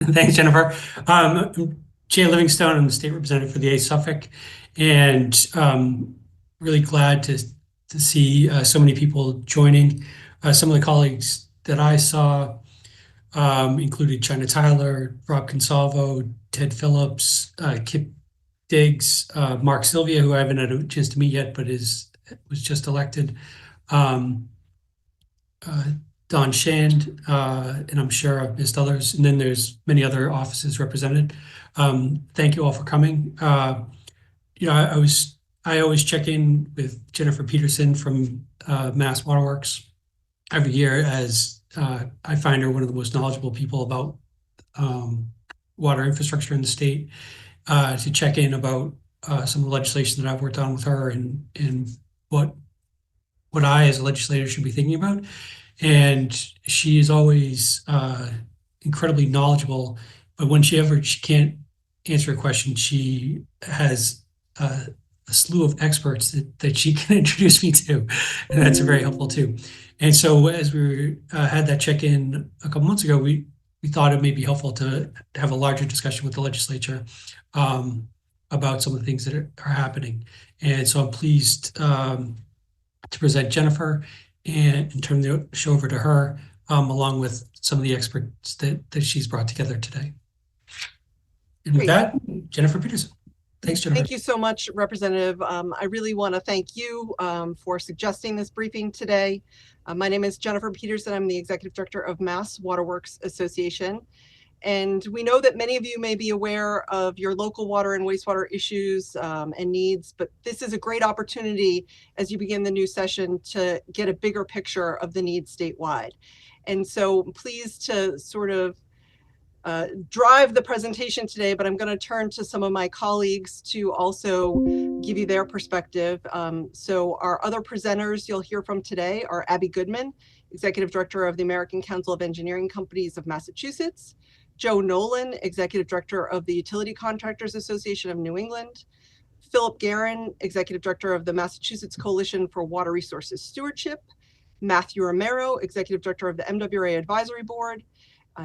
Thanks, Jennifer. I'm Jay Livingstone. I'm the state representative for the Suffolk, and really glad to see so many people joining. Some of the colleagues that I saw included China Tyler, Rob Consalvo, Ted Phillips, Kip Diggs, Mark Sylvia, who I haven't had a chance to meet yet, but was just elected. Um, uh, Don Shand, and I'm sure I've missed others. And then there's many other offices represented. Thank you all for coming. I always check in with Jennifer Peterson from Mass Waterworks every year, as I find her one of the most knowledgeable people about water infrastructure in the state, to check in about some of the legislation that I've worked on with her, and what I as a legislator should be thinking about. And she is always incredibly knowledgeable, but when she can't answer a question, she has a slew of experts that she can introduce me to, and that's very helpful too. And so as had that check-in a couple months ago, we thought it may be helpful to have a larger discussion with the legislature about some of the things that are happening. And so I'm pleased to present Jennifer and turn the show over to her, along with some of the experts that she's brought together today. And with that, Jennifer Peterson. Thanks, Jennifer. Thank you so much, Representative. I really want to thank you for suggesting this briefing today. My name is Jennifer Peterson. I'm the Executive Director of Mass Waterworks Association. And we know that many of you may be aware of your local water and wastewater issues and needs, but this is a great opportunity as you begin the new session to get a bigger picture of the needs statewide. And so I'm pleased to sort of drive the presentation today, but I'm going to turn to some of my colleagues to also give you their perspective. So our other presenters you'll hear from today are Abbie Goodman, Executive Director of the American Council of Engineering Companies of Massachusetts, Joe Nolan, Executive Director of the Utility Contractors Association of New England, Philip Guerin, Executive Director of the Massachusetts Coalition for Water Resources Stewardship, Matthew Romero, Executive Director of the MWRA Advisory Board,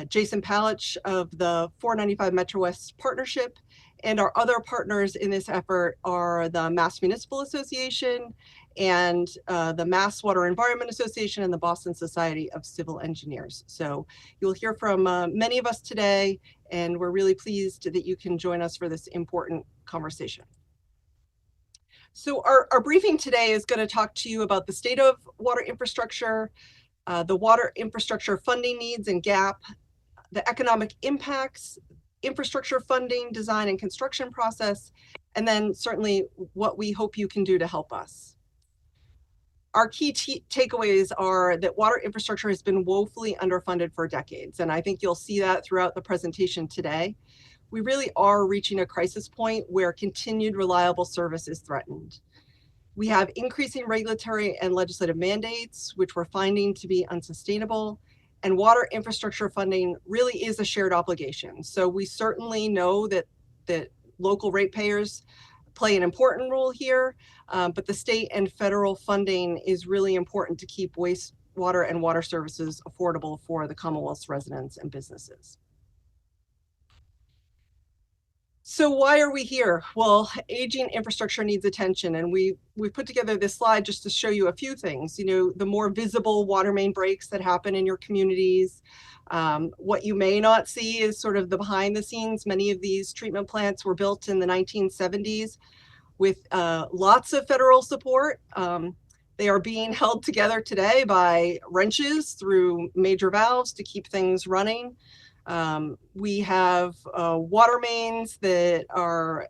Jason Palitsch of the 495 Metrowest Partnership, and our other partners in this effort are the Mass Municipal Association and the Mass Water Environment Association and the Boston Society of Civil Engineers. So you'll hear from many of us today, and we're really pleased that you can join us for this important conversation. So our briefing today is going to talk to you about the state of water infrastructure, the water infrastructure funding needs and gap, the economic impacts, infrastructure funding, design and construction process, and then certainly what we hope you can do to help us. Our key takeaways are that water infrastructure has been woefully underfunded for decades, and I think you'll see that throughout the presentation today. We really are reaching a crisis point where continued reliable service is threatened. We have increasing regulatory and legislative mandates, which we're finding to be unsustainable, and water infrastructure funding really is a shared obligation. So we certainly know that local ratepayers play an important role here, but the state and federal funding is really important to keep wastewater and water services affordable for the Commonwealth's residents and businesses. So why are we here? Well, aging infrastructure needs attention, and we put together this slide just to show you a few things. You know, the more visible water main breaks that happen in your communities. What you may not see is sort of the behind the scenes. Many of these treatment plants were built in the 1970s with lots of federal support. They are being held together today by wrenches through major valves to keep things running. We have water mains that are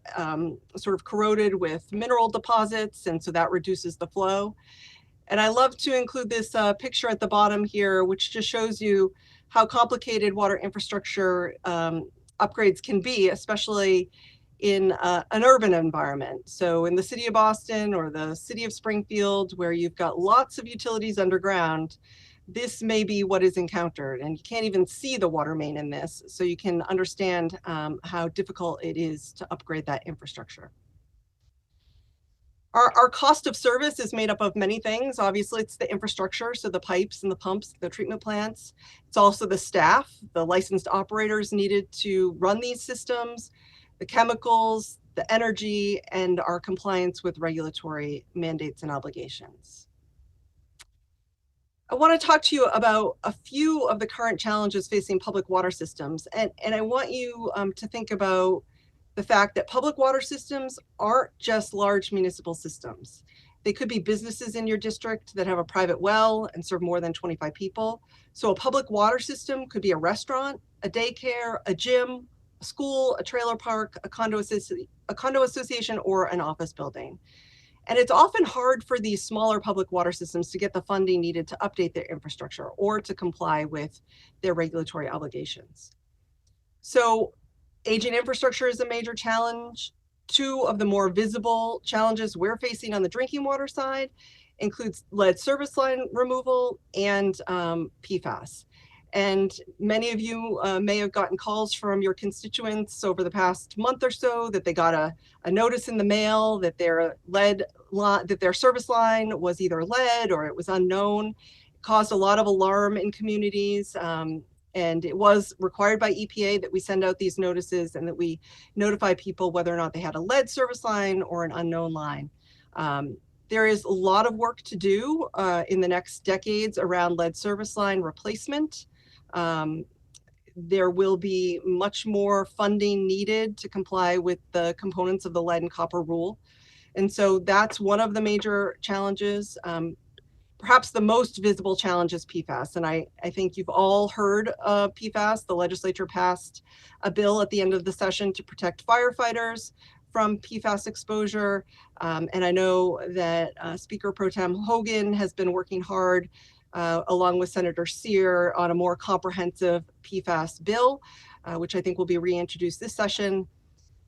sort of corroded with mineral deposits, and so that reduces the flow. And I love to include this picture at the bottom here, which just shows you how complicated water infrastructure upgrades can be, especially in an urban environment. So in the city of Boston or the city of Springfield, where you've got lots of utilities underground, this may be what is encountered, and you can't even see the water main in this, so you can understand how difficult it is to upgrade that infrastructure. Our cost of service is made up of many things. Obviously, it's the infrastructure, so the pipes and the pumps, the treatment plants. It's also the staff, the licensed operators needed to run these systems, the chemicals, the energy, and our compliance with regulatory mandates and obligations. I want to talk to you about a few of the current challenges facing public water systems. And I want you to think about the fact that public water systems aren't just large municipal systems. They could be businesses in your district that have a private well and serve more than 25 people. So a public water system could be a restaurant, a daycare, a gym, a school, a trailer park, a condo association, or an office building. And it's often hard for these smaller public water systems to get the funding needed to update their infrastructure or to comply with their regulatory obligations. So aging infrastructure is a major challenge. Two of the more visible challenges we're facing on the drinking water side includes lead service line removal and PFAS. And many of you may have gotten calls from your constituents over the past month or so that they got a notice in the mail that their service line was either lead or it was unknown. It caused a lot of alarm in communities. And it was required by EPA that we send out these notices and that we notify people whether or not they had a lead service line or an unknown line. There is a lot of work to do in the next decades around lead service line replacement. There will be much more funding needed to comply with the components of the lead and copper rule. And so that's one of the major challenges. Perhaps the most visible challenge is PFAS. And I think you've all heard of PFAS. The legislature passed a bill at the end of the session to protect firefighters from PFAS exposure. And I know that Speaker Pro Tem Hogan has been working hard along with Senator Sear on a more comprehensive PFAS bill, which I think will be reintroduced this session.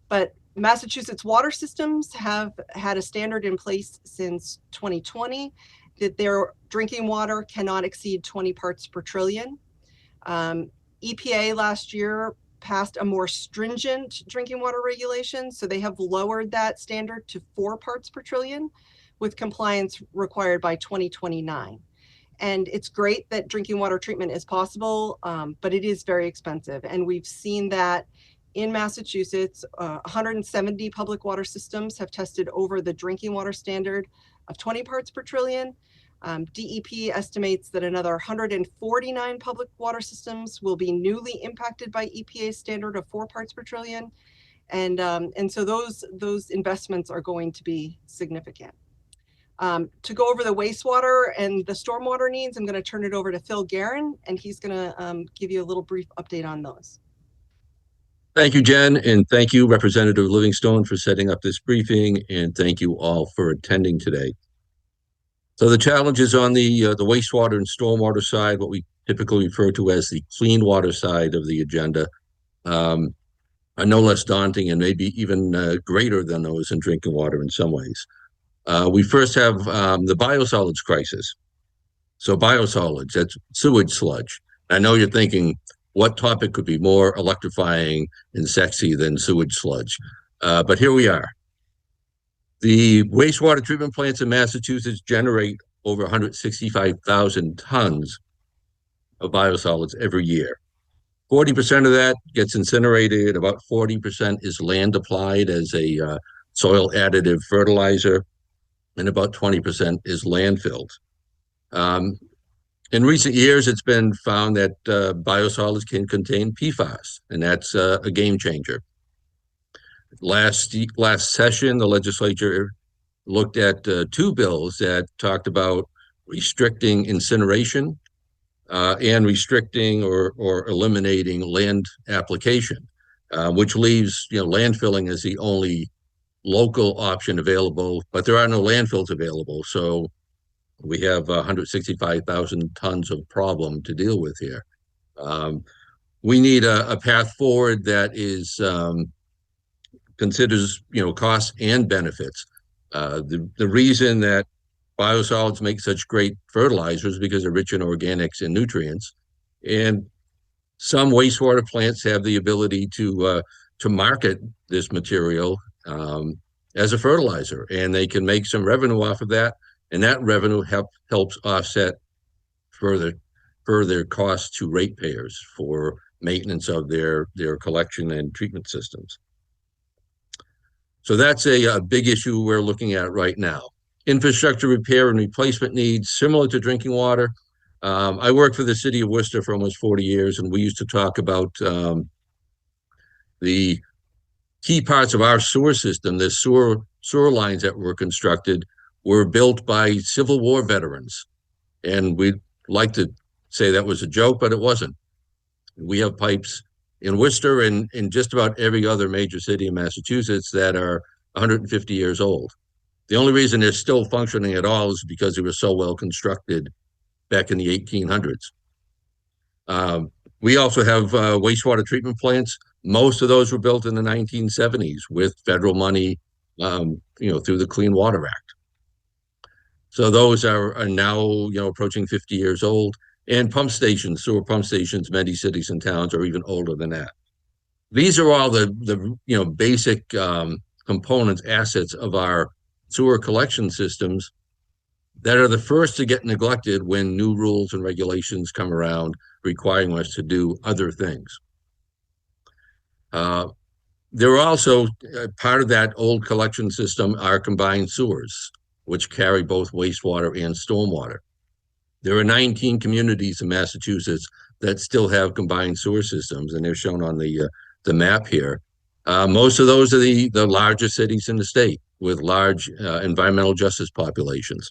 But Massachusetts water systems have had a standard in place since 2020 that their drinking water cannot exceed 20 parts per trillion. EPA last year passed a more stringent drinking water regulation, so they have lowered that standard to 4 parts per trillion with compliance required by 2029. And it's great that drinking water treatment is possible, but it is very expensive. And we've seen that in Massachusetts, 170 public water systems have tested over the drinking water standard of 20 parts per trillion. DEP estimates that another 149 public water systems will be newly impacted by EPA's standard of 4 parts per trillion. And so those investments are going to be significant. To go over the wastewater and the stormwater needs, I'm going to turn it over to Phil Guerin, and he's going to give you a little brief update on those. Thank you, Jen, and thank you, Representative Livingstone, for setting up this briefing, and thank you all for attending today. So the challenges on the wastewater and stormwater side, what we typically refer to as the clean water side of the agenda, are no less daunting and maybe even greater than those in drinking water in some ways. We first have the biosolids crisis. So biosolids, that's sewage sludge. I know you're thinking, what topic could be more electrifying and sexy than sewage sludge? But here we are. The wastewater treatment plants in Massachusetts generate over 165,000 tons of biosolids every year. 40% of that gets incinerated, about 40% is land applied as a soil additive fertilizer, and about 20% is landfilled. In recent years, it's been found that biosolids can contain PFAS, and that's a game changer. Last session, the legislature looked at 2 bills that talked about restricting incineration and restricting or eliminating land application, which leaves landfilling as the only local option available, but there are no landfills available. So we have 165,000 tons of problem to deal with here. We need a path forward that is considers costs and benefits. The reason that biosolids make such great fertilizers is because they're rich in organics and nutrients, and some wastewater plants have the ability to market this material as a fertilizer, and they can make some revenue off of that, and that revenue helps offset further costs to ratepayers for maintenance of their collection and treatment systems. So that's a big issue we're looking at right now. Infrastructure repair and replacement needs, similar to drinking water. I worked for the city of Worcester for almost 40 years, and we used to talk about the key parts of our sewer system. The sewer lines that were constructed were built by Civil War veterans. And we'd like to say that was a joke, but it wasn't. We have pipes in Worcester and in just about every other major city in Massachusetts that are 150 years old. The only reason they're still functioning at all is because they were so well constructed back in the 1800s. We also have wastewater treatment plants. Most of those were built in the 1970s with federal money, through the Clean Water Act. So those are now, approaching 50 years old. And pump stations, sewer pump stations, many cities and towns are even older than that. These are all the basic components, assets of our sewer collection systems that are the first to get neglected when new rules and regulations come around requiring us to do other things. There are also part of that old collection system are combined sewers, which carry both wastewater and stormwater. There are 19 communities in Massachusetts that still have combined sewer systems, and they're shown on the map here. Most of those are the largest cities in the state with large environmental justice populations.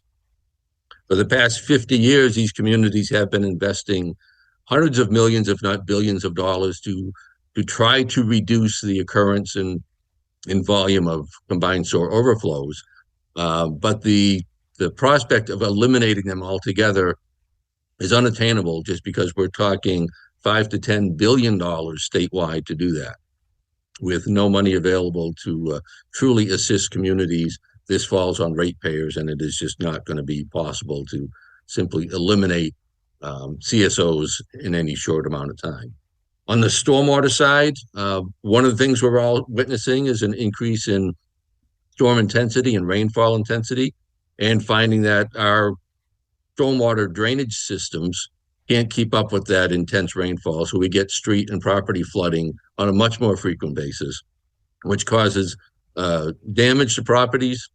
For the past 50 years, these communities have been investing hundreds of millions, if not billions of dollars to try to reduce the occurrence and volume of combined sewer overflows. But the prospect of eliminating them altogether is unattainable just because we're talking $5 to $10 billion statewide to do that, with no money available to truly assist communities. This falls on ratepayers, and it is just not going to be possible to simply eliminate CSOs in any short amount of time. On the stormwater side, one of the things we're all witnessing is an increase in storm intensity and rainfall intensity, and finding that our stormwater drainage systems can't keep up with that intense rainfall. So we get street and property flooding on a much more frequent basis, which causes damage to properties,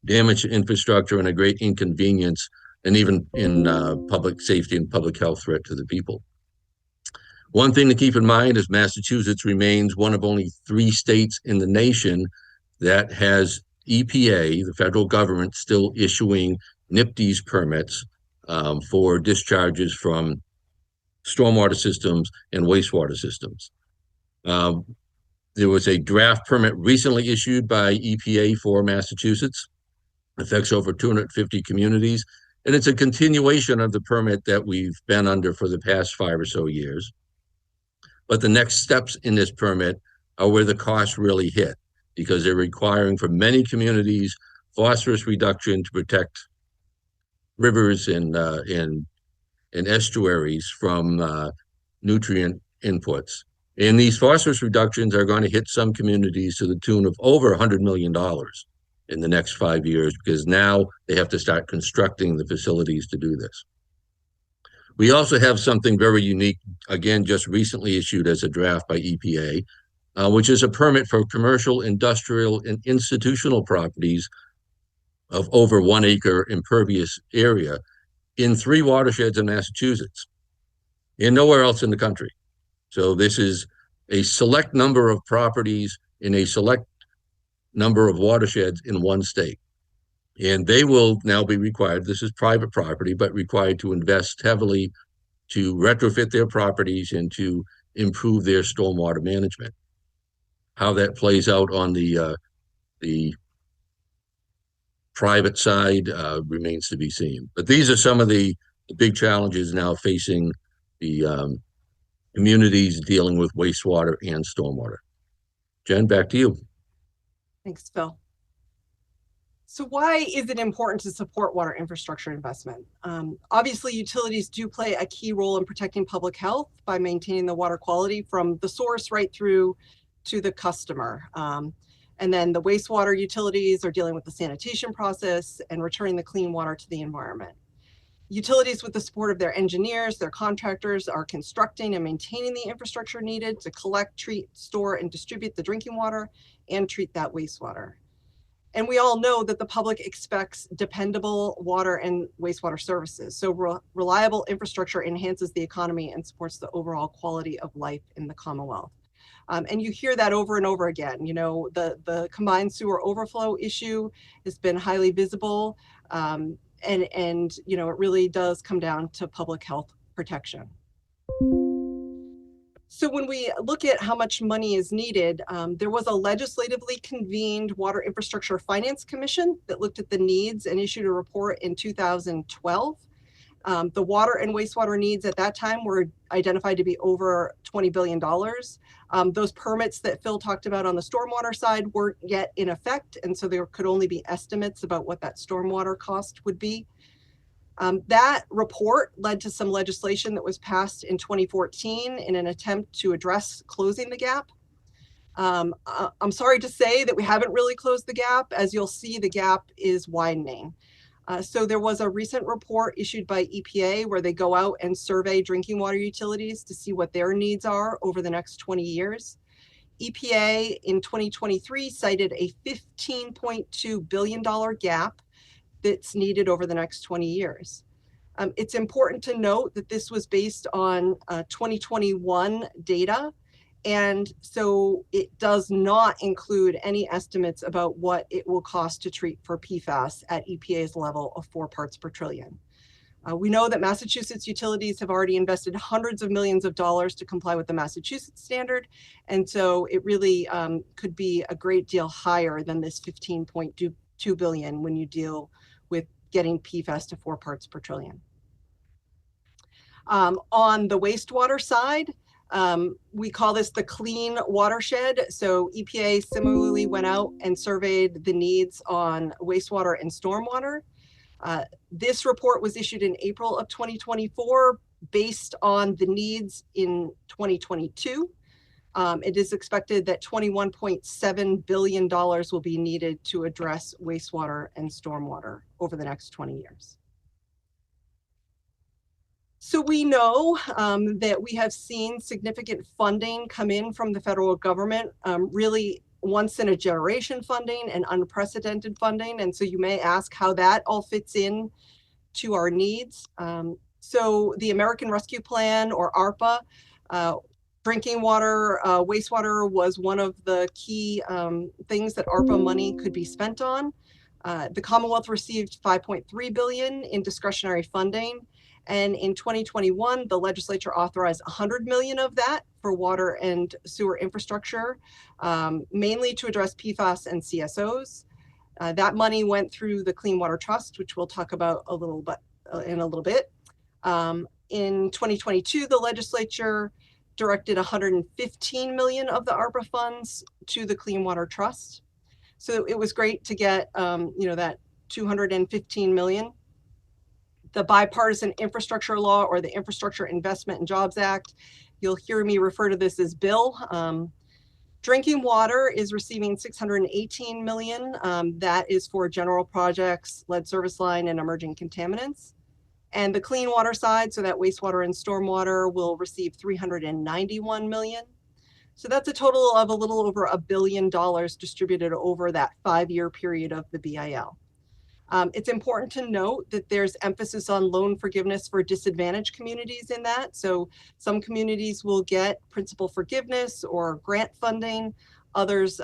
damage to infrastructure, and a great inconvenience, and even in public safety and public health threat to the people. One thing to keep in mind is Massachusetts remains one of only 3 states in the nation that has EPA, the federal government, still issuing NIPDES permits for discharges from stormwater systems and wastewater systems. There was a draft permit recently issued by EPA for Massachusetts, affects over 250 communities, and it's a continuation of the permit that we've been under for the past 5 or so years. But the next steps in this permit are where the costs really hit, because they're requiring for many communities phosphorus reduction to protect rivers and estuaries from nutrient inputs. And these phosphorus reductions are going to hit some communities to the tune of over $100 million in the next 5 years, because now they have to start constructing the facilities to do this. We also have something very unique, again, just recently issued as a draft by EPA, which is a permit for commercial, industrial, and institutional properties of over 1 acre impervious area in 3 watersheds in Massachusetts and nowhere else in the country. So this is a select number of properties in a select number of watersheds in 1 state. And they will now be required, this is private property, but required to invest heavily to retrofit their properties and to improve their stormwater management. How that plays out on the private side remains to be seen. But these are some of the big challenges now facing the communities dealing with wastewater and stormwater. Jen, back to you. Thanks, Phil. So why is it important to support water infrastructure investment? Obviously, utilities do play a key role in protecting public health by maintaining the water quality from the source right through to the customer. And then the wastewater utilities are dealing with the sanitation process and returning the clean water to the environment. Utilities, with the support of their engineers, their contractors, are constructing and maintaining the infrastructure needed to collect, treat, store, and distribute the drinking water and treat that wastewater. And we all know that the public expects dependable water and wastewater services. So reliable infrastructure enhances the economy and supports the overall quality of life in the Commonwealth. And you hear that over and over again. You know, the combined sewer overflow issue has been highly visible. And you know, it really does come down to public health protection. So when we look at how much money is needed, there was a legislatively convened Water Infrastructure Finance Commission that looked at the needs and issued a report in 2012. The water and wastewater needs at that time were identified to be over $20 billion. Those permits that Phil talked about on the stormwater side weren't yet in effect, and so there could only be estimates about what that stormwater cost would be. That report led to some legislation that was passed in 2014 in an attempt to address closing the gap. I'm sorry to say that we haven't really closed the gap. As you'll see, the gap is widening. So there was a recent report issued by EPA where they go out and survey drinking water utilities to see what their needs are over the next 20 years. EPA in 2023 cited a $15.2 billion gap that's needed over the next 20 years. It's important to note that this was based on 2021 data, and so it does not include any estimates about what it will cost to treat for PFAS at EPA's level of 4 parts per trillion. We know that Massachusetts utilities have already invested hundreds of millions of dollars to comply with the Massachusetts standard, and so it really could be a great deal higher than this $15.2 billion when you deal with getting PFAS to 4 parts per trillion. On the wastewater side, we call this the clean watershed. So EPA similarly went out and surveyed the needs on wastewater and stormwater. This report was issued in April of 2024 based on the needs in 2022. It is expected that $21.7 billion will be needed to address wastewater and stormwater over the next 20 years. So we know that we have seen significant funding come in from the federal government, really once in a generation funding and unprecedented funding. And so you may ask how that all fits in to our needs. So the American Rescue Plan, or ARPA, drinking water, wastewater was one of the key things that ARPA money could be spent on. The Commonwealth received $5.3 billion in discretionary funding. And in 2021, the legislature authorized $100 million of that for water and sewer infrastructure, mainly to address PFAS and CSOs. That money went through the Clean Water Trust, which we'll talk about in a little bit. In 2022, the legislature directed $115 million of the ARPA funds to the Clean Water Trust. So it was great to get that $215 million. The Bipartisan Infrastructure Law, or the Infrastructure Investment and Jobs Act, you'll hear me refer to this as Bill. Drinking water is receiving $618 million. That is for general projects, lead service line, and emerging contaminants. And the clean water side, so that wastewater and stormwater, will receive $391 million. So that's a total of a little over $1 billion distributed over that 5-year period of the BIL. It's important to note that there's emphasis on loan forgiveness for disadvantaged communities in that. So some communities will get principal forgiveness or grant funding. Others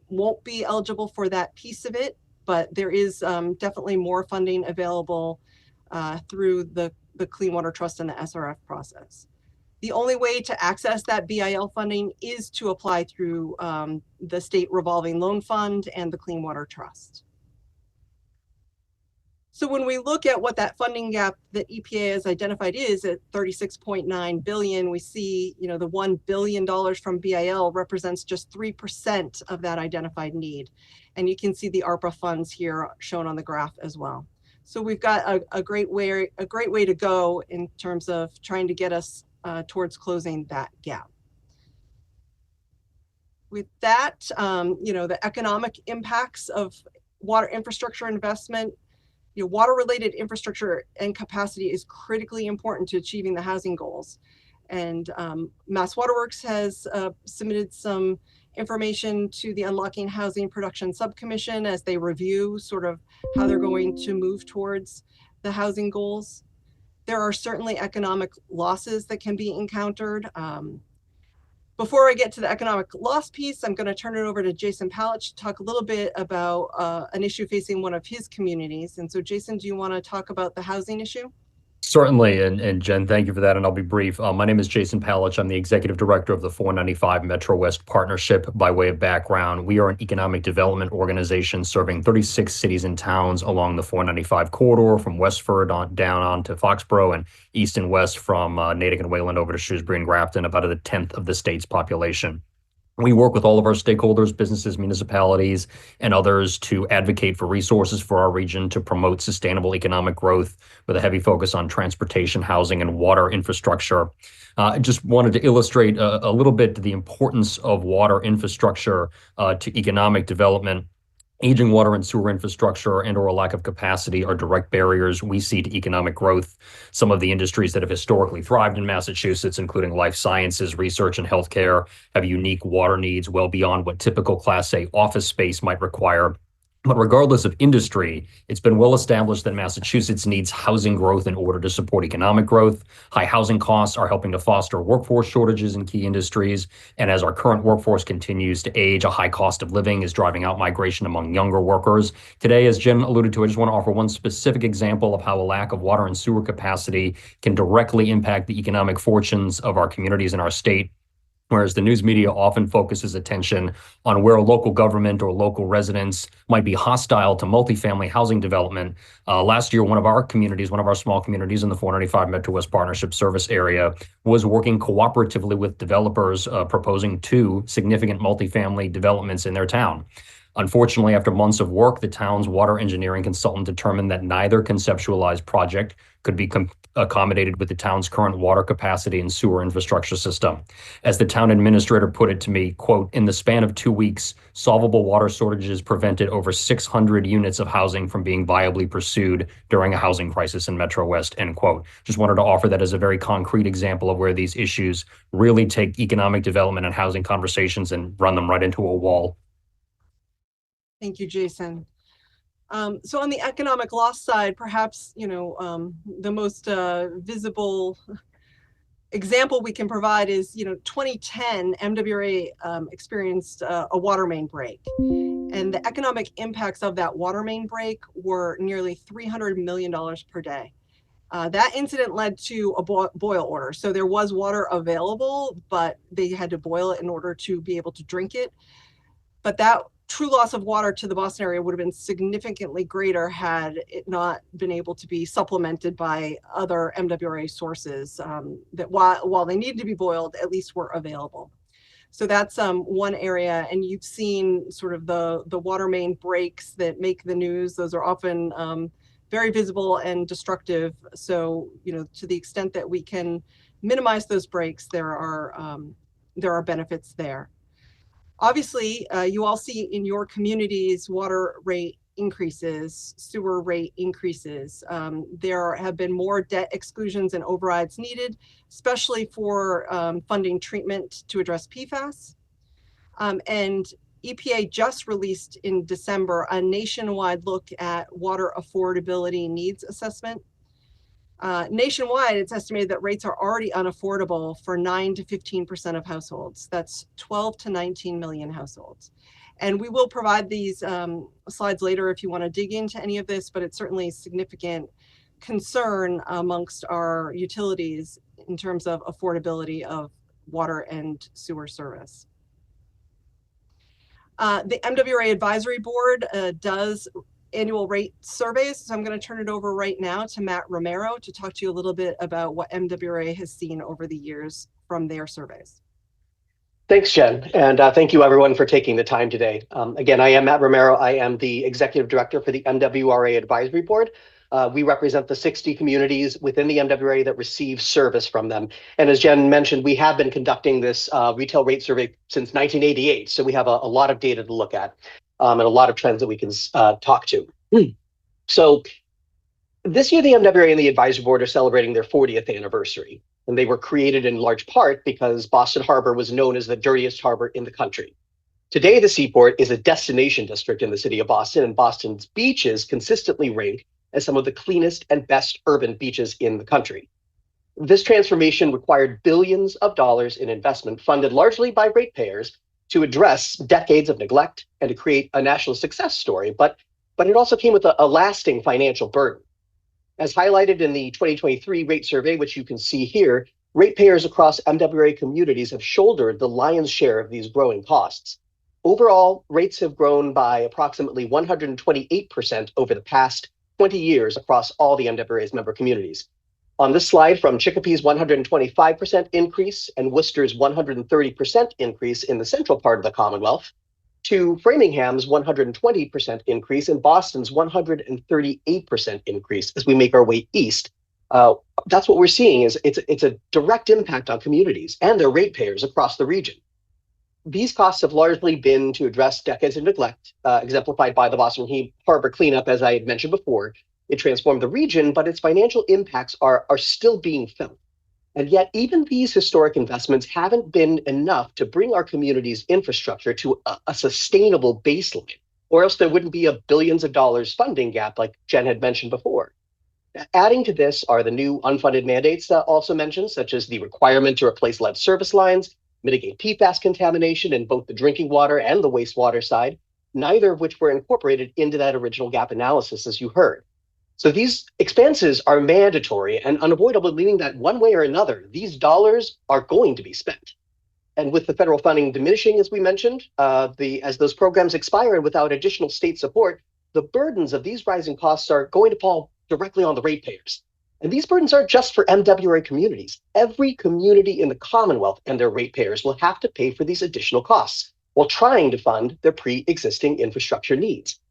won't be eligible for that piece of it, but there is definitely more funding available through the Clean Water Trust and the SRF process. The only way to access that BIL funding is to apply through the State Revolving Loan Fund and the Clean Water Trust. So when we look at what that funding gap that EPA has identified is at $36.9 billion, we see, the $1 billion from BIL represents just 3% of that identified need. And you can see the ARPA funds here shown on the graph as well. So we've got a great way to go in terms of trying to get us towards closing that gap. with that, the economic impacts of water infrastructure investment, water-related infrastructure and capacity is critically important to achieving the housing goals. And Mass Waterworks has submitted some information to the Unlocking Housing Production Subcommission as they review sort of how they're going to move towards the housing goals. There are certainly economic losses that can be encountered. Before I get to the economic loss piece, I'm going to turn it over to Jason Palitsch to talk a little bit about an issue facing one of his communities. And so, Jason, do you want to talk about the housing issue? Certainly, and Jen, thank you for that, and I'll be brief. My name is Jason Palitsch. I'm the executive director of the 495 Metrowest Partnership. By way of background, we are an economic development organization serving 36 cities and towns along the 495 corridor from Westford down on to Foxborough and east and west from Natick and Wayland over to Shrewsbury and Grafton, about a tenth of the state's population. We work with all of our stakeholders, businesses, municipalities, and others to advocate for resources for our region to promote sustainable economic growth with a heavy focus on transportation, housing, and water infrastructure. I just wanted to illustrate a little bit the importance of water infrastructure to economic development. Aging water and sewer infrastructure and or a lack of capacity are direct barriers we see to economic growth. Some of the industries that have historically thrived in Massachusetts, including life sciences, research, and healthcare, have unique water needs well beyond what typical Class A office space might require. But regardless of industry, it's been well established that Massachusetts needs housing growth in order to support economic growth. High housing costs are helping to foster workforce shortages in key industries. And as our current workforce continues to age, a high cost of living is driving out migration among younger workers. Today, as Jen alluded to, I just want to offer one specific example of how a lack of water and sewer capacity can directly impact the economic fortunes of our communities in our state. Whereas the news media often focuses attention on where a local government or local residents might be hostile to multifamily housing development. Last year, one of our small communities in the 495 Metrowest Partnership Service area was working cooperatively with developers proposing 2 significant multifamily developments in their town. Unfortunately, after months of work, the town's water engineering consultant determined that neither conceptualized project could be accommodated with the town's current water capacity and sewer infrastructure system. As the town administrator put it to me, quote, "In the span of 2 weeks, solvable water shortages prevented over 600 units of housing from being viably pursued during a housing crisis in Metro West," end quote. Just wanted to offer that as a very concrete example of where these issues really take economic development and housing conversations and run them right into a wall. Thank you, Jason. So on the economic loss side, perhaps, the most visible example we can provide is, 2010, MWRA experienced a water main break. And the economic impacts of that water main break were nearly $300 million per day. That incident led to a boil order. So there was water available, but they had to boil it in order to be able to drink it. But that true loss of water to the Boston area would have been significantly greater had it not been able to be supplemented by other MWRA sources that while they needed to be boiled, at least were available. So that's one area. And you've seen sort of the water main breaks that make the news. Those are often very visible and destructive. So, to the extent that we can minimize those breaks, there are benefits there. Obviously, you all see in your communities water rate increases, sewer rate increases. There have been more debt exclusions and overrides needed, especially for funding treatment to address PFAS. And EPA just released in December a nationwide look at water affordability needs assessment. Nationwide, it's estimated that rates are already unaffordable for 9 to 15% of households. That's 12 to 19 million households. And we will provide these slides later if you want to dig into any of this, but it's certainly a significant concern amongst our utilities in terms of affordability of water and sewer service. The MWRA Advisory Board does annual rate surveys. So I'm going to turn it over right now to Matt Romero to talk to you a little bit about what MWRA has seen over the years from their surveys. Thanks, Jen. And thank you everyone for taking the time today. Again, I am Matt Romero. I am the Executive Director for the MWRA Advisory Board. We represent the 60 communities within the MWRA that receive service from them. And as Jen mentioned, we have been conducting this retail rate survey since 1988. So we have a lot of data to look at and a lot of trends that we can talk to. So this year, the MWRA and the advisory board are celebrating their 40th anniversary. And they were created in large part because Boston Harbor was known as the dirtiest harbor in the country. Today, the Seaport is a destination district in the city of Boston, and Boston's beaches consistently rank as some of the cleanest and best urban beaches in the country. This transformation required billions of dollars in investment funded largely by ratepayers to address decades of neglect and to create a national success story, but it also came with a lasting financial burden. As highlighted in the 2023 rate survey, which you can see here, ratepayers across MWRA communities have shouldered the lion's share of these growing costs. Overall, rates have grown by approximately 128% over the past 20 years across all the MWRA's member communities. On this slide, from Chicopee's 125% increase and Worcester's 130% increase in the central part of the Commonwealth, to Framingham's 120% increase and Boston's 138% increase as we make our way east. That's what we're seeing is it's a direct impact on communities and their ratepayers across the region. These costs have largely been to address decades of neglect, exemplified by the Boston Harbor cleanup, as I had mentioned before. It transformed the region, but its financial impacts are still being felt. And yet, even these historic investments haven't been enough to bring our community's infrastructure to a sustainable baseline, or else there wouldn't be a billions of dollars funding gap like Jen had mentioned before. Adding to this are the new unfunded mandates also mentioned, such as the requirement to replace lead service lines, mitigate PFAS contamination in both the drinking water and the wastewater side, neither of which were incorporated into that original gap analysis, as you heard. So these expenses are mandatory and unavoidable, meaning that one way or another, these dollars are going to be spent. And with the federal funding diminishing, as we mentioned, as those programs expire and without additional state support, the burdens of these rising costs are going to fall directly on the ratepayers. And these burdens aren't just for MWRA communities. Every community in the Commonwealth and their ratepayers will have to pay for these additional costs while trying to fund their pre-existing infrastructure needs.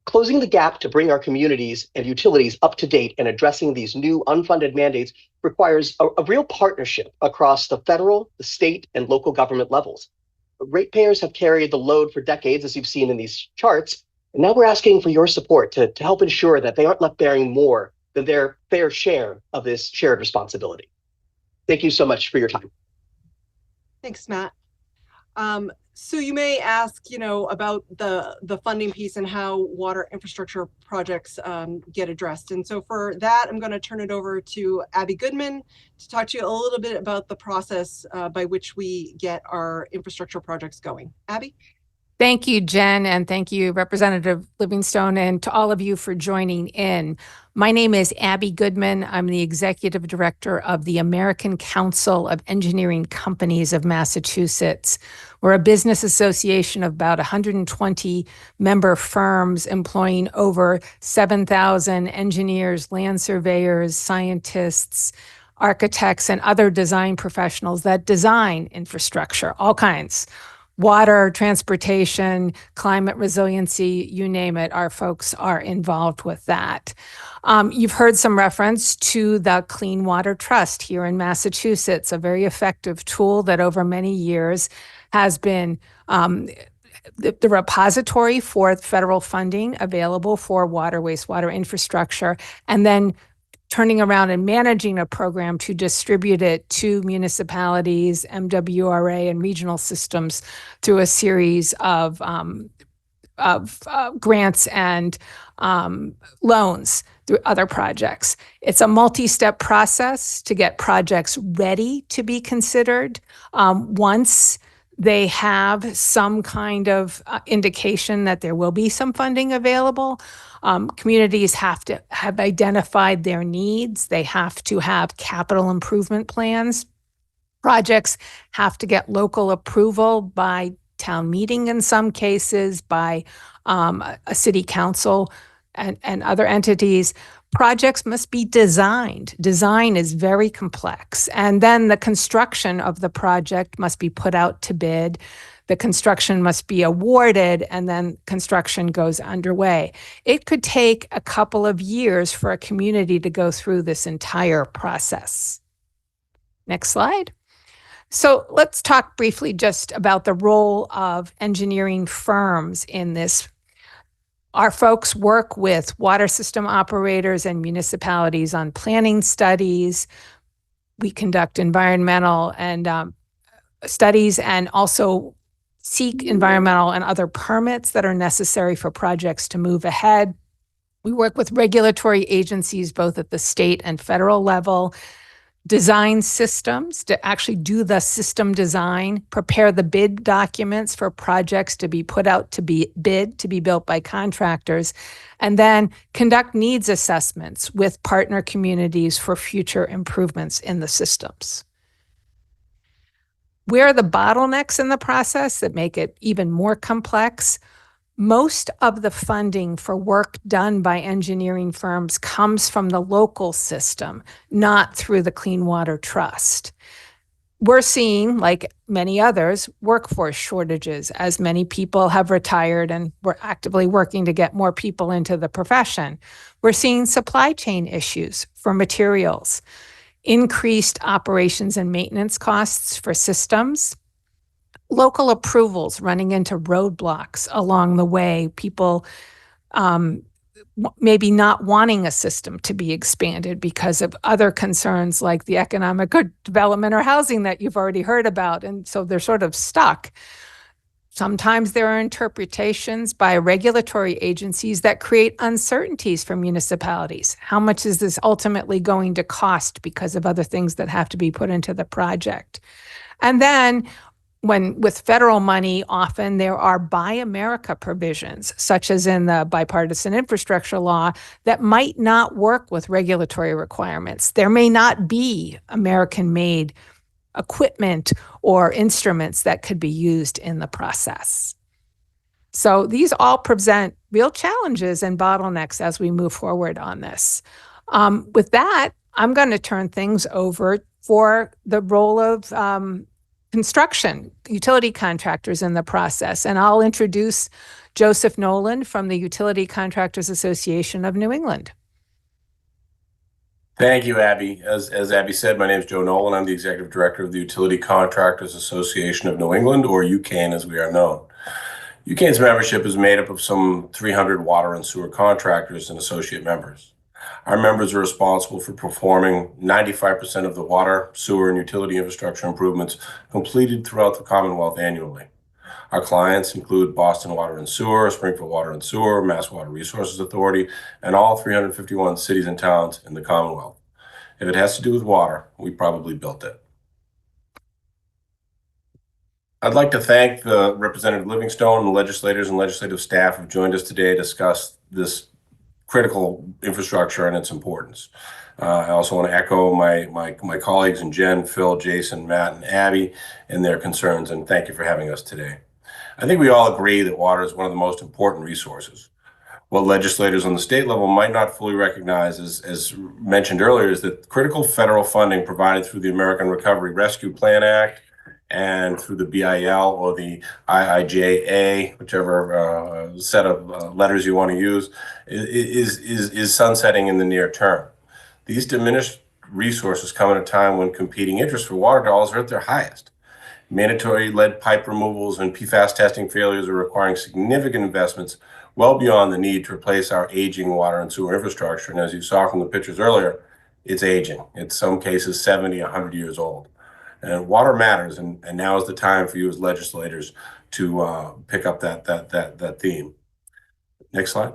Closing the gap to bring our communities and utilities up to date and addressing these new unfunded mandates requires a real partnership across the federal, the state, and local government levels. Ratepayers have carried the load for decades, as you've seen in these charts, and now we're asking for your support to help ensure that they aren't left bearing more than their fair share of this shared responsibility. Thank you so much for your time. Thanks, Matt. So you may ask, about the funding piece and how water infrastructure projects get addressed. And so for that, I'm going to turn it over to Abbie Goodman to talk to you a little bit about the process by which we get our infrastructure projects going. Abbie? Thank you, Jen, and thank you, Representative Livingstone, and to all of you for joining in. My name is Abbie Goodman. I'm the Executive Director of the American Council of Engineering Companies of Massachusetts. We're a business association of about 120 member firms employing over 7,000 engineers, land surveyors, scientists, architects, and other design professionals that design infrastructure, all kinds. Water, transportation, climate resiliency, you name it, our folks are involved with that. You've heard some reference to the Clean Water Trust here in Massachusetts, a very effective tool that over many years has been the repository for federal funding available for water, wastewater infrastructure, and then turning around and managing a program to distribute it to municipalities, MWRA, and regional systems through a series of grants and loans through other projects. It's a multi-step process to get projects ready to be considered. Once they have some kind of indication that there will be some funding available, communities have to have identified their needs. They have to have capital improvement plans. Projects have to get local approval by town meeting in some cases, by a city council and other entities. Projects must be designed. Design is very complex. And then the construction of the project must be put out to bid. the construction must be awarded, and then construction goes underway. It could take a couple of years for a community to go through this entire process. Next slide. So let's talk briefly just about the role of engineering firms in this. Our folks work with water system operators and municipalities on planning studies. We conduct environmental and studies, and also seek environmental and other permits that are necessary for projects to move ahead. We work with regulatory agencies, both at the state and federal level, design systems to actually do the system design, prepare the bid documents for projects to be put out to be bid, to be built by contractors, and then conduct needs assessments with partner communities for future improvements in the systems. Where are the bottlenecks in the process that make it even more complex? Most of the funding for work done by engineering firms comes from the local system, not through the Clean Water Trust. We're seeing, like many others, workforce shortages as many people have retired, and we're actively working to get more people into the profession. We're seeing supply chain issues for materials, increased operations and maintenance costs for systems, local approvals running into roadblocks along the way, people maybe not wanting a system to be expanded because of other concerns like the economic development or housing that you've already heard about. And so they're sort of stuck. Sometimes there are interpretations by regulatory agencies that create uncertainties for municipalities. How much is this ultimately going to cost because of other things that have to be put into the project? And then with federal money, often there are Buy America provisions, such as in the bipartisan infrastructure law, that might not work with regulatory requirements. There may not be American-made equipment or instruments that could be used in the process. So these all present real challenges and bottlenecks as we move forward on this. With that, I'm going to turn things over for the role of construction, utility contractors in the process. And I'll introduce Joseph Nolan from the Utility Contractors Association of New England. Thank you, Abbie. As Abbie said, my name is Joe Nolan. I'm the Executive Director of the Utility Contractors Association of New England, or UCANE as we are known. UCANE's membership is made up of some 300 water and sewer contractors and associate members. Our members are responsible for performing 95% of the water, sewer, and utility infrastructure improvements completed throughout the Commonwealth annually. Our clients include Boston Water and Sewer, Springfield Water and Sewer, Mass Water Resources Authority, and all 351 cities and towns in the Commonwealth. If it has to do with water, we probably built it. I'd like to thank the Representative Livingstone and the legislators and legislative staff who joined us today to discuss this critical infrastructure and its importance. I also want to echo my colleagues and Jen, Phil, Jason, Matt, and Abbie in their concerns, and thank you for having us today. I think we all agree that water is one of the most important resources. What legislators on the state level might not fully recognize, as mentioned earlier, is that critical federal funding provided through the American Recovery Rescue Plan Act and through the BIL or the IIJA, whichever set of letters you want to use, is sunsetting in the near term. These diminished resources come at a time when competing interests for water dollars are at their highest. Mandatory lead pipe removals and PFAS testing failures are requiring significant investments well beyond the need to replace our aging water and sewer infrastructure. And as you saw from the pictures earlier, it's aging. It's some cases 70, 100 years old. And water matters, and now is the time for you as legislators to pick up that theme. Next slide.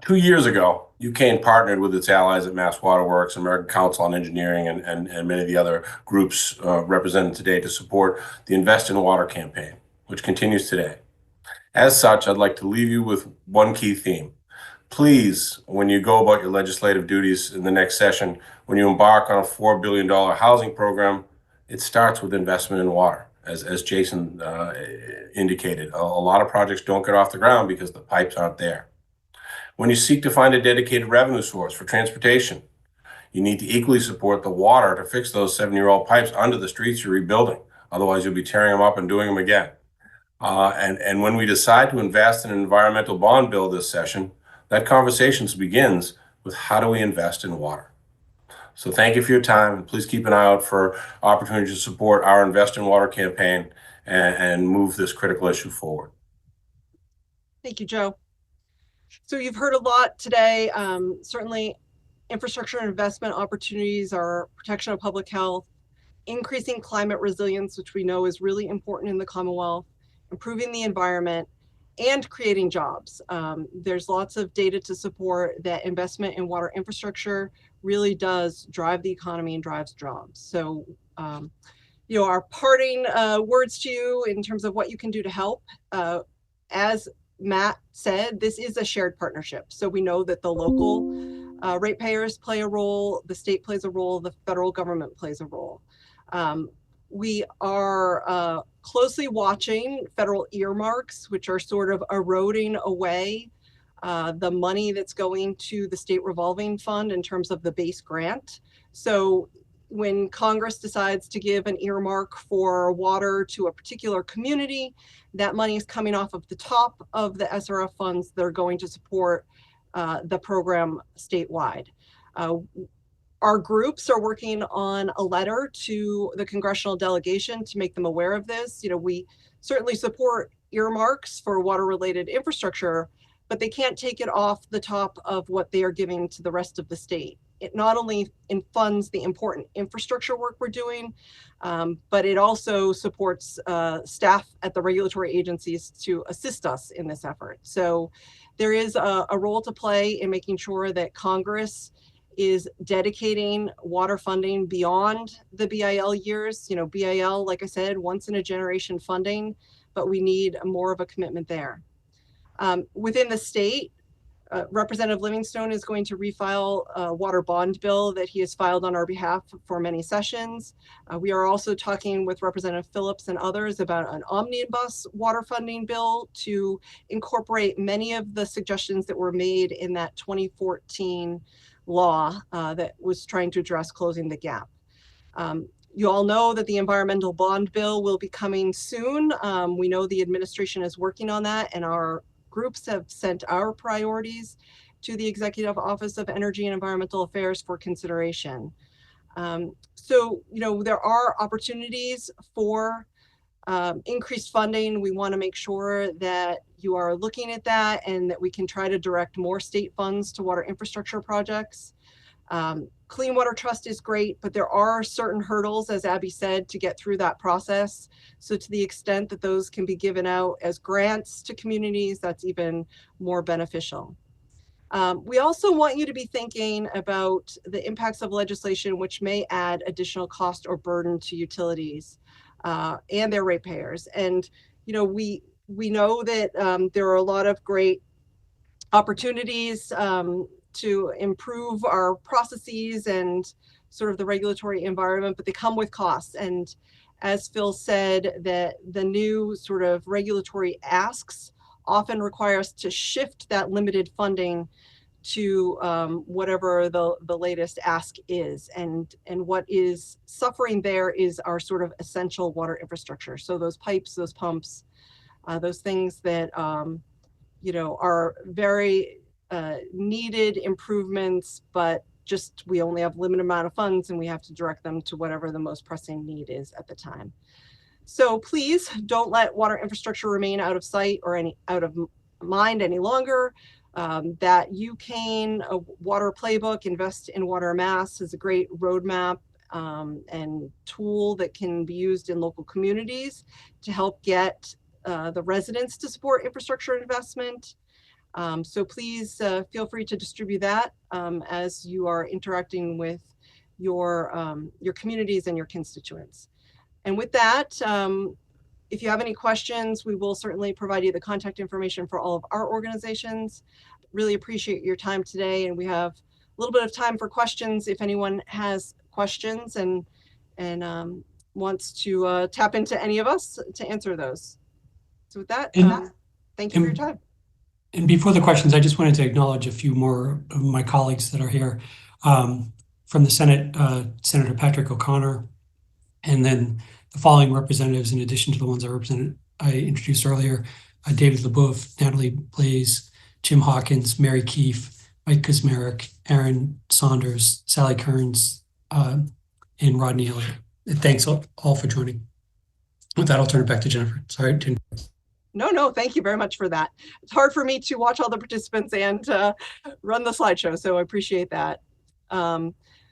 2 years ago, UCANE partnered with its allies at Mass Waterworks, American Council on Engineering, and many of the other groups represented today to support the Invest in Water campaign, which continues today. As such, I'd like to leave you with one key theme. Please, when you go about your legislative duties in the next session, when you embark on a $4 billion housing program, it starts with investment in water. As Jason indicated, a lot of projects don't get off the ground because the pipes aren't there. When you seek to find a dedicated revenue source for transportation, you need to equally support the water to fix those 7-year-old pipes under the streets you're rebuilding. Otherwise, you'll be tearing them up and doing them again. And when we decide to invest in an environmental bond bill this session, that conversation begins with how do we invest in water? So thank you for your time. Please keep an eye out for opportunities to support our Invest in Water campaign and move this critical issue forward. Thank you, Joe. So you've heard a lot today. Certainly infrastructure and investment opportunities are protection of public health, increasing climate resilience, which we know is really important in the Commonwealth, improving the environment, and creating jobs. There's lots of data to support that investment in water infrastructure really does drive the economy and drives jobs. So, our parting words to you in terms of what you can do to help. As Matt said, this is a shared partnership. So we know that the local ratepayers play a role, the state plays a role, the federal government plays a role. We are closely watching federal earmarks, which are sort of eroding away the money that's going to the state revolving fund in terms of the base grant. So when Congress decides to give an earmark for water to a particular community, that money is coming off of the top of the SRF funds that are going to support the program statewide. Our groups are working on a letter to the congressional delegation to make them aware of this. We certainly support earmarks for water-related infrastructure, but they can't take it off the top of what they are giving to the rest of the state. It not only funds the important infrastructure work we're doing, but it also supports staff at the regulatory agencies to assist us in this effort. So there is a role to play in making sure that Congress is dedicating water funding beyond the BIL years. BIL, like I said, once in a generation funding, but we need more of a commitment there. Within the state, Representative Livingstone is going to refile a water bond bill that he has filed on our behalf for many sessions. We are also talking with Representative Phillips and others about an omnibus water funding bill to incorporate many of the suggestions that were made in that 2014 law that was trying to address closing the gap. You all know that the environmental bond bill will be coming soon. We know the administration is working on that, and our groups have sent our priorities to the Executive Office of Energy and Environmental Affairs for consideration. So, there are opportunities for increased funding. We want to make sure that you are looking at that and that we can try to direct more state funds to water infrastructure projects. Clean Water Trust is great, but there are certain hurdles, as Abbie said, to get through that process. So to the extent that those can be given out as grants to communities, that's even more beneficial. We also want you to be thinking about the impacts of legislation which may add additional cost or burden to utilities and their ratepayers. And we know that there are a lot of great opportunities to improve our processes and sort of the regulatory environment, but they come with costs. And as Phil said, that the new sort of regulatory asks often require us to shift that limited funding to whatever the latest ask is. And what is suffering there is our sort of essential water infrastructure. So those pipes, those pumps, those things that are very needed improvements, but just we only have a limited amount of funds and we have to direct them to whatever the most pressing need is at the time. So please don't let water infrastructure remain out of sight or out of mind any longer. That UCANE water playbook, Invest in Water Mass, is a great roadmap and tool that can be used in local communities to help get the residents to support infrastructure investment. So please feel free to distribute that as you are interacting with your communities and your constituents. And with that, if you have any questions, we will certainly provide you the contact information for all of our organizations. Really appreciate your time today, and we have a little bit of time for questions if anyone has questions and wants to tap into any of us to answer those. So with that, thank you for your time. And before the questions, I just wanted to acknowledge a few more of my colleagues that are here. From the Senate, Senator Patrick O'Connor, and then the following representatives, in addition to the ones I introduced earlier: David LeBoeuf, Natalie Blaze, Jim Hawkins, Mary Keefe, Mike Kuzmarek, Aaron Saunders, Sally Kearns, and Rodney Elliott. And thanks all for joining. With that, I'll turn it back to Jennifer. Sorry. No, thank you very much for that. It's hard for me to watch all the participants and run the slideshow, so I appreciate that.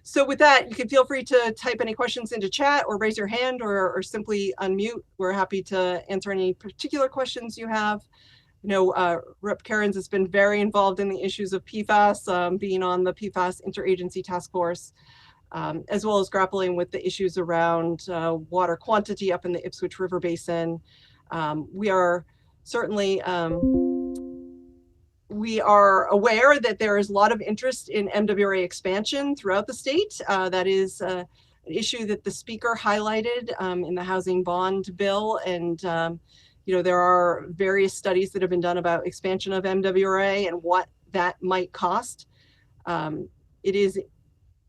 So with that, you can feel free to type any questions into chat or raise your hand or simply unmute. We're happy to answer any particular questions you have. You know, Rep. Cairns has been very involved in the issues of PFAS, being on the PFAS Interagency Task Force, as well as grappling with the issues around water quantity up in the Ipswich River Basin. We are certainly we are aware that there is a lot of interest in MWRA expansion throughout the state. That is an issue that the speaker highlighted in the housing bond bill. And, you know, there are various studies that have been done about expansion of MWRA and what that might cost. It is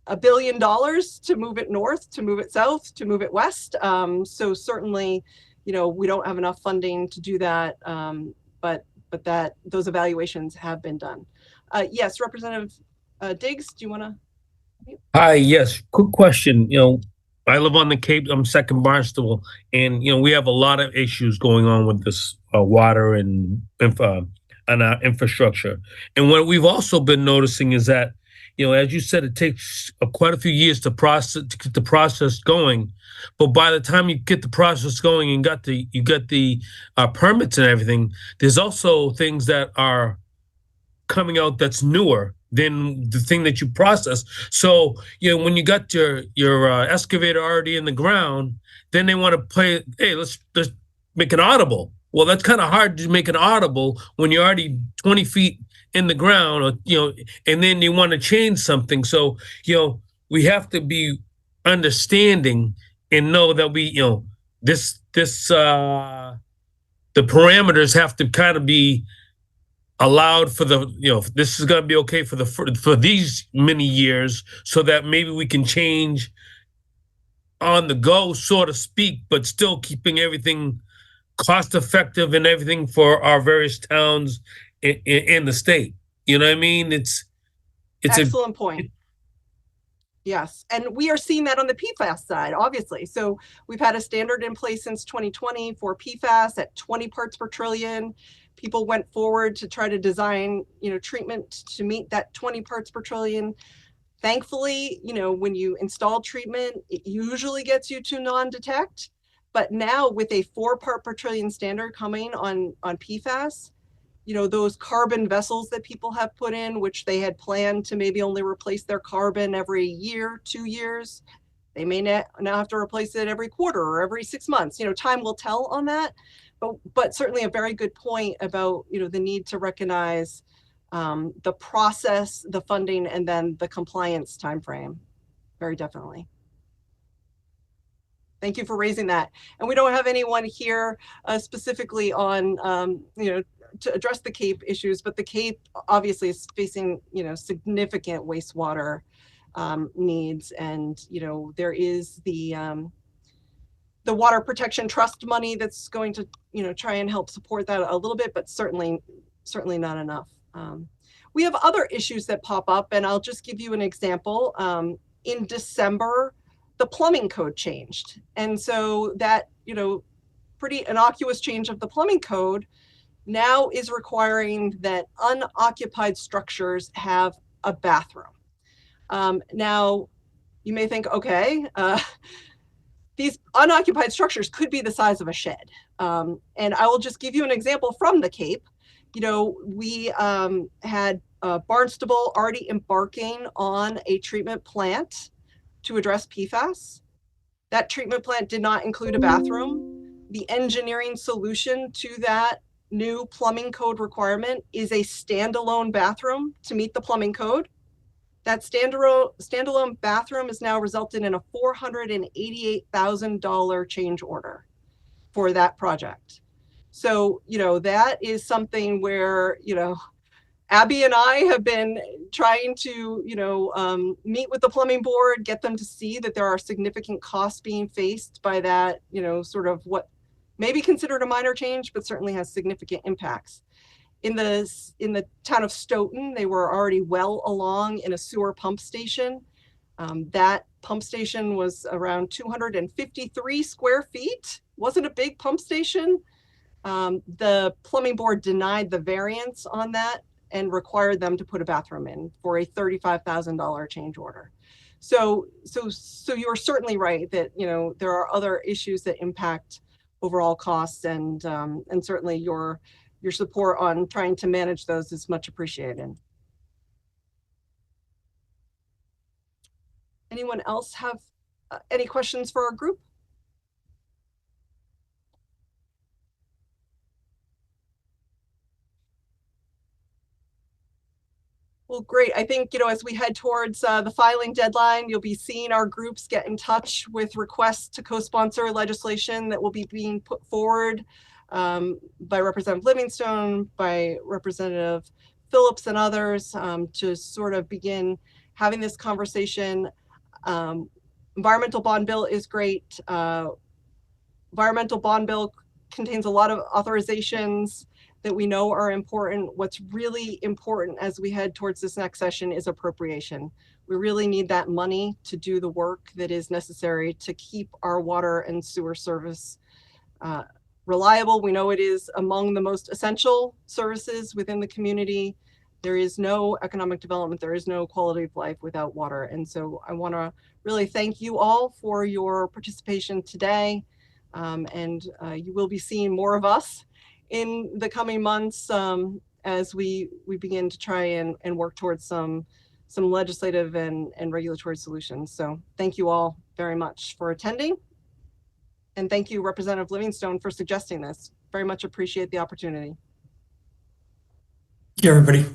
$1 billion to move it north, to move it south, to move it west. So certainly, you know, we don't have enough funding to do that, but that those evaluations have been done. Yes, Representative Diggs, do you want to? Hi, yes, quick question. You know, I live on the Cape, I'm second Barnstable, and, you know, we have a lot of issues going on with this water and infrastructure. And what we've also been noticing is that, you know, as you said, it takes quite a few years to get the process going. But by the time you get the process going and you got the permits and everything, there's also things that are coming out that's newer than the thing that you process. So, you know, when you got your excavator already in the ground, then they want to play, hey, let's make an audible. Well, that's kind of hard to make an audible when you're already 20 feet in the ground, or, you know, and then you want to change something. So, you know, we have to be understanding and know that we, you know, the parameters have to kind of be allowed for the, you know, this is going to be okay for these many years, so that maybe we can change on the go, so to speak, but still keeping everything cost effective and everything for our various towns in the state. You know what I mean? It's excellent point. Yes, and we are seeing that on the PFAS side, obviously. So we've had a standard in place since 2020 for PFAS at 20 parts per trillion. People went forward to try to design, you know, treatment to meet that 20 parts per trillion. Thankfully, you know, when you install treatment, it usually gets you to non-detect. But now with a 4 part per trillion standard coming on PFAS, you know, those carbon vessels that people have put in, which they had planned to maybe only replace their carbon every year, 2 years, they may now have to replace it every quarter or every 6 months. You know, time will tell on that. But certainly a very good point about, you know, the need to recognize the process, the funding, and then the compliance timeframe. Very definitely. Thank you for raising that. And we don't have anyone here specifically on, you know, to address the Cape issues, but the Cape obviously is facing, you know, significant wastewater needs. And, you know, there is the Water Protection Trust money that's going to, you know, try and help support that a little bit, but certainly not enough. We have other issues that pop up, and I'll just give you an example. In December, the plumbing code changed. And so that, you know, pretty innocuous change of the plumbing code now is requiring that unoccupied structures have a bathroom. Now, you may think, okay, these unoccupied structures could be the size of a shed. And I will just give you an example from the Cape. You know, we had Barnstable already embarking on a treatment plant to address PFAS. That treatment plant did not include a bathroom. The engineering solution to that new plumbing code requirement is a standalone bathroom to meet the plumbing code. That standalone bathroom has now resulted in a $488,000 change order for that project. So, you know, that is something where, you know, Abbie and I have been trying to, meet with the plumbing board, get them to see that there are significant costs being faced by that, sort of what may be considered a minor change, but certainly has significant impacts. In the town of Stoughton, they were already well along in a sewer pump station. That pump station was around 253 square feet. Wasn't a big pump station. The plumbing board denied the variance on that and required them to put a bathroom in for a $35,000 change order. So you're certainly right that there are other issues that impact overall costs, and certainly your support on trying to manage those is much appreciated. Anyone else have any questions for our group? Well, great. I think, as we head towards the filing deadline, you'll be seeing our groups get in touch with requests to co-sponsor legislation that will be being put forward by Representative Livingstone, by Representative Phillips and others to sort of begin having this conversation. Environmental bond bill is great. Environmental bond bill contains a lot of authorizations that we know are important. What's really important as we head towards this next session is appropriation. We really need that money to do the work that is necessary to keep our water and sewer service reliable. We know it is among the most essential services within the community. There is no economic development, there is no quality of life without water. And so I want to really thank you all for your participation today. You will be seeing more of us in the coming months as we begin to try and work towards some legislative and regulatory solutions. So thank you all very much for attending. And thank you, Representative Livingstone, for suggesting this. Very much appreciate the opportunity. Yeah, everybody.